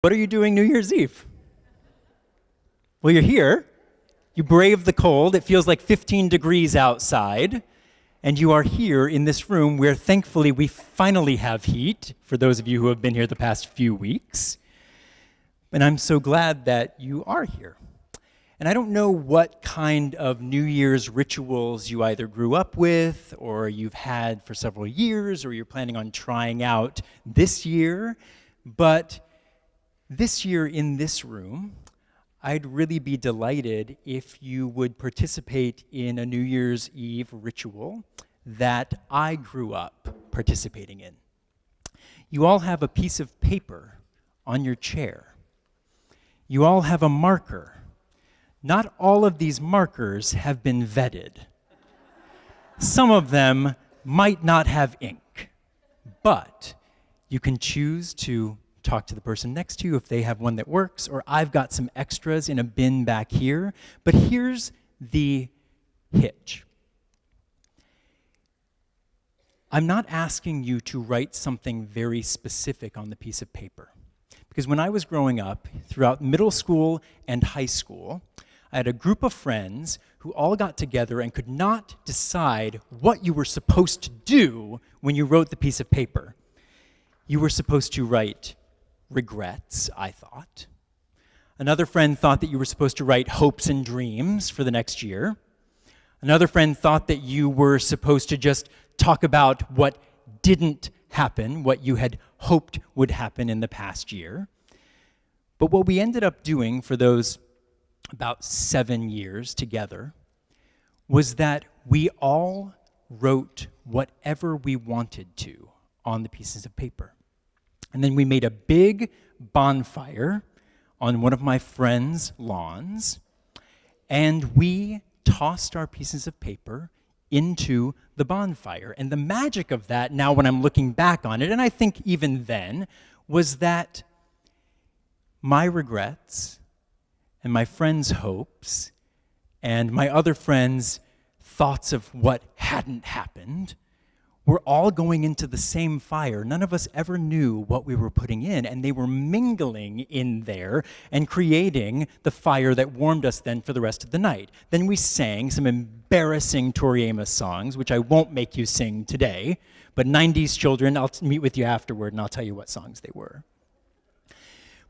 What are you doing New Year's Eve? Well, you're here. You braved the cold. It feels like 15 degrees outside. And you are here in this room where thankfully we finally have heat, for those of you who have been here the past few weeks. And I'm so glad that you are here. And I don't know what kind of New Year's rituals you either grew up with, or you've had for several years, or you're planning on trying out this year, but this year in this room, I'd really be delighted if you would participate in a New Year's Eve ritual that I grew up participating in. You all have a piece of paper on your chair. You all have a marker. Not all of these markers have been vetted. Some of them might not have ink, but you can choose to talk to the person next to you if they have one that works, or I've got some extras in a bin back here. But here's the hitch. I'm not asking you to write something very specific on the piece of paper. Because when I was growing up, throughout middle school and high school, I had a group of friends who all got together and could not decide what you were supposed to do when you wrote the piece of paper. You were supposed to write regrets, I thought. Another friend thought that you were supposed to write hopes and dreams for the next year. Another friend thought that you were supposed to just talk about what didn't happen, what you had hoped would happen in the past year. But what we ended up doing for those about 7 years together was that we all wrote whatever we wanted to on the pieces of paper. And then we made a big bonfire on one of my friend's lawns, and we tossed our pieces of paper into the bonfire. And the magic of that, now when I'm looking back on it, and I think even then, was that my regrets and my friends' hopes and my other friends' thoughts of what hadn't happened were all going into the same fire. None of us ever knew what we were putting in, and they were mingling in there and creating the fire that warmed us then for the rest of the night. Then we sang some embarrassing Tori Amos songs, which I won't make you sing today, but 90s children, I'll meet with you afterward and I'll tell you what songs they were.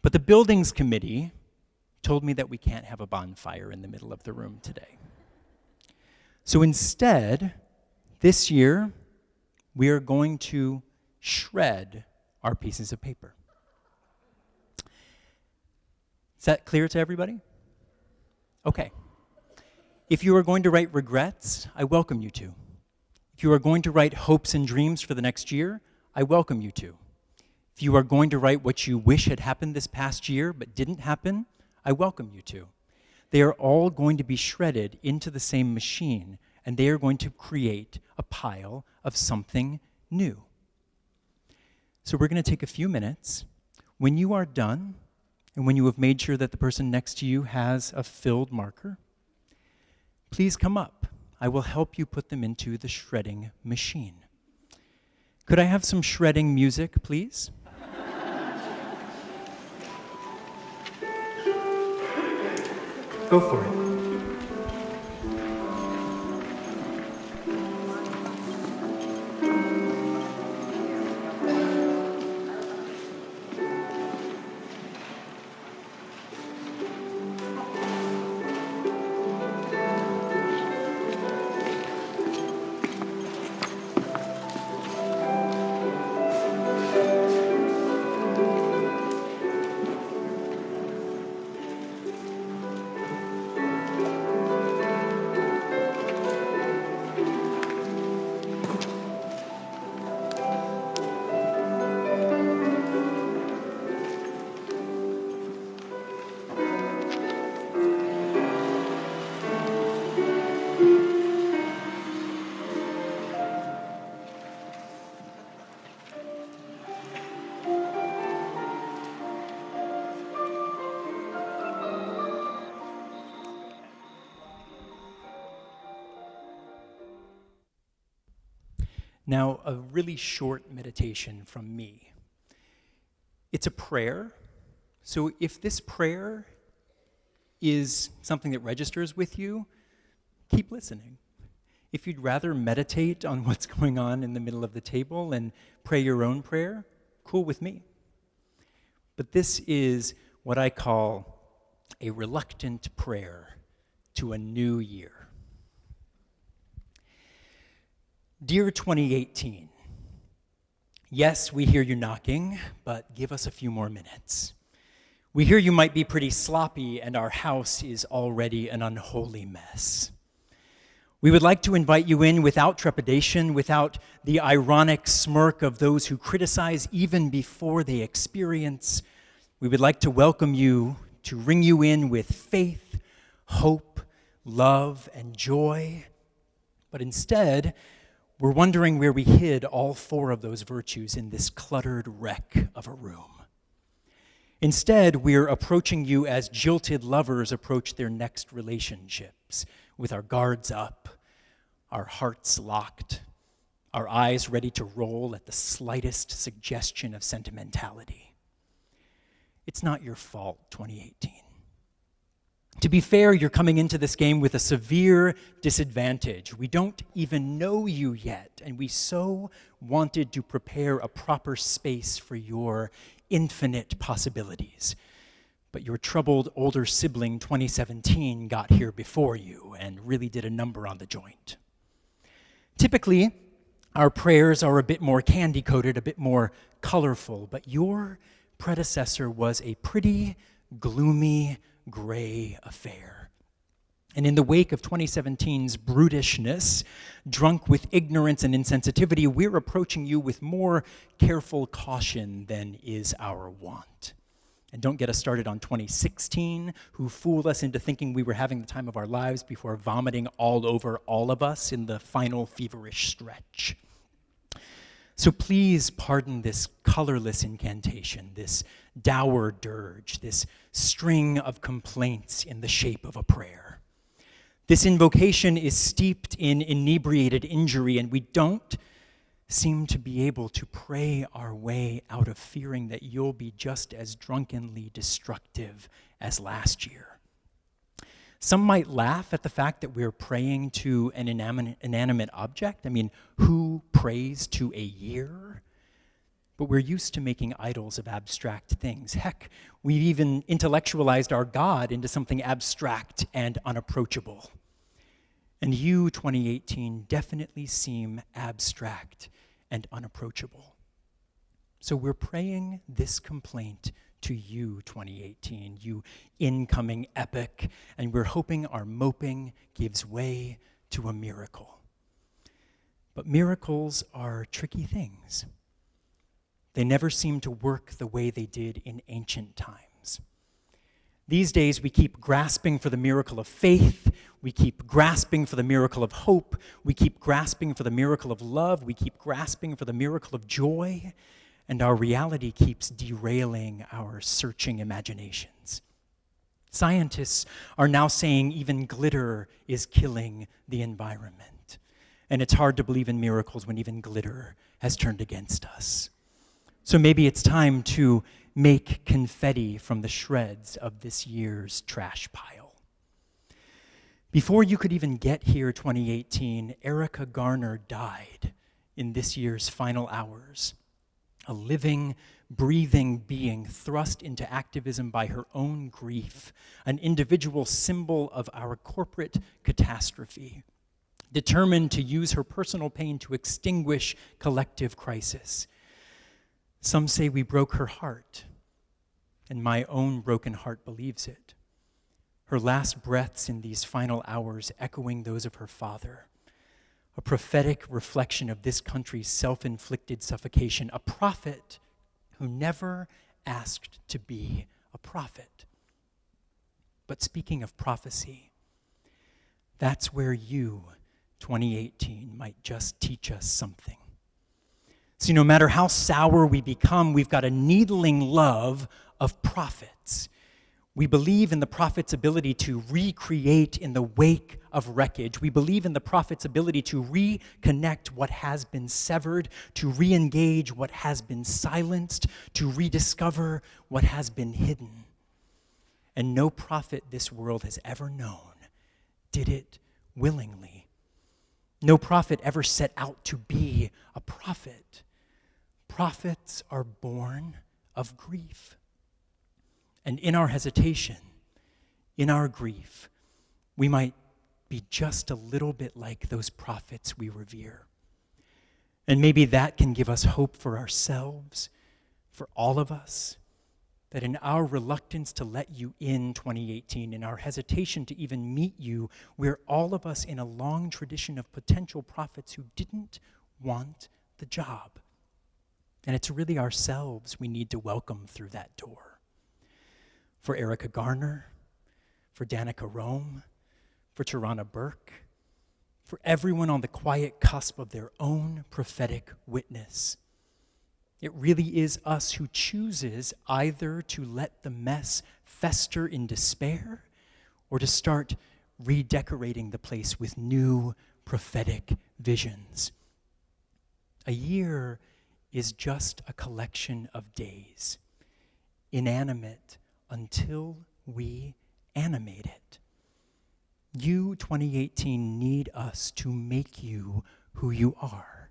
But the buildings committee told me that we can't have a bonfire in the middle of the room today. So instead, this year, we are going to shred our pieces of paper. Is that clear to everybody? Okay. If you are going to write regrets, I welcome you to. If you are going to write hopes and dreams for the next year, I welcome you to. If you are going to write what you wish had happened this past year but didn't happen, I welcome you to. They are all going to be shredded into the same machine, and they are going to create a pile of something new. So we're going to take a few minutes. When you are done, and when you have made sure that the person next to you has a filled marker, please come up. I will help you put them into the shredding machine. Could I have some shredding music, please? Go for it. Now, a really short meditation from me. It's a prayer, So if this prayer is something that registers with you, keep listening. If you'd rather meditate on what's going on in the middle of the table and pray your own prayer, cool with me. But this is what I call a reluctant prayer to a new year. Dear 2018, yes, we hear you knocking, but give us a few more minutes. We hear you might be pretty sloppy and our house is already an unholy mess. We would like to invite you in without trepidation, without the ironic smirk of those who criticize even before they experience. We would like to welcome you, to ring you in with faith, hope, love, and joy. But instead, we're wondering where we hid all four of those virtues in this cluttered wreck of a room. Instead, we're approaching you as jilted lovers approach their next relationships, with our guards up, our hearts locked, our eyes ready to roll at the slightest suggestion of sentimentality. It's not your fault, 2018. To be fair, you're coming into this game with a severe disadvantage. We don't even know you yet, and we so wanted to prepare a proper space for your infinite possibilities. But your troubled older sibling, 2017, got here before you and really did a number on the joint. Typically, our prayers are a bit more candy-coated, a bit more colorful, but your predecessor was a pretty gloomy, gray affair. And in the wake of 2017's brutishness, drunk with ignorance and insensitivity, we're approaching you with more careful caution than is our wont. And don't get us started on 2016, who fooled us into thinking we were having the time of our lives before vomiting all over all of us in the final feverish stretch. So please pardon this colorless incantation, this dour dirge, this string of complaints in the shape of a prayer. This invocation is steeped in inebriated injury, and we don't seem to be able to pray our way out of fearing that you'll be just as drunkenly destructive as last year. Some might laugh at the fact that we're praying to an inanimate object. I mean, who prays to a year? But we're used to making idols of abstract things. Heck, we've even intellectualized our God into something abstract and unapproachable. And you, 2018, definitely seem abstract and unapproachable. So we're praying this complaint to you, 2018, you incoming epic, and we're hoping our moping gives way to a miracle. But miracles are tricky things. They never seem to work the way they did in ancient times. These days, we keep grasping for the miracle of faith, we keep grasping for the miracle of hope, we keep grasping for the miracle of love, we keep grasping for the miracle of joy, and our reality keeps derailing our searching imaginations. Scientists are now saying even glitter is killing the environment, and it's hard to believe in miracles when even glitter has turned against us. So maybe it's time to make confetti from the shreds of this year's trash pile. Before you could even get here, 2018, Erica Garner died in this year's final hours. A living, breathing being thrust into activism by her own grief, an individual symbol of our corporate catastrophe, determined to use her personal pain to extinguish collective crisis. Some say we broke her heart, and my own broken heart believes it. Her last breaths in these final hours echoing those of her father, a prophetic reflection of this country's self-inflicted suffocation, a prophet who never asked to be a prophet. But speaking of prophecy, that's where you, 2018, might just teach us something. See, no matter how sour we become, we've got a needling love of prophets. We believe in the prophet's ability to recreate in the wake of wreckage. We believe in the prophet's ability to reconnect what has been severed, to re-engage what has been silenced, to rediscover what has been hidden. And no prophet this world has ever known did it willingly. No prophet ever set out to be a prophet. Prophets are born of grief. And in our hesitation, in our grief, we might be just a little bit like those prophets we revere. And maybe that can give us hope for ourselves, for all of us, that in our reluctance to let you in 2018, in our hesitation to even meet you, we're all of us in a long tradition of potential prophets who didn't want the job. And it's really ourselves we need to welcome through that door. For Erica Garner, for Danica Rome, for Tarana Burke, for everyone on the quiet cusp of their own prophetic witness. It really is us who chooses either to let the mess fester in despair or to start redecorating the place with new prophetic visions. A year is just a collection of days, inanimate until we animate it. You, 2018, need us to make you who you are.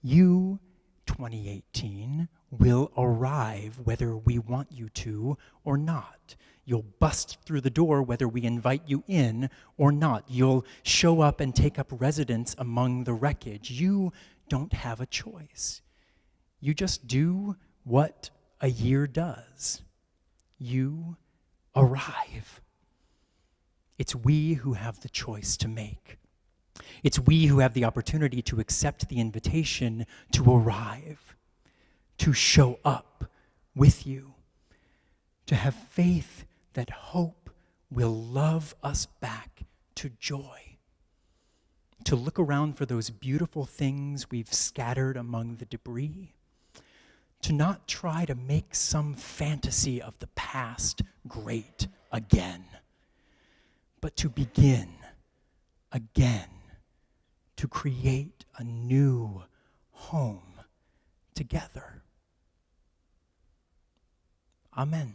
You, 2018, will arrive whether we want you to or not. You'll bust through the door whether we invite you in or not. You'll show up and take up residence among the wreckage. You don't have a choice. You just do what a year does. You arrive. It's we who have the choice to make. It's we who have the opportunity to accept the invitation to arrive, to show up with you, to have faith that hope will love us back to joy, to look around for those beautiful things we've scattered among the debris, to not try to make some fantasy of the past great again, but to begin again, to create a new home together. Amen.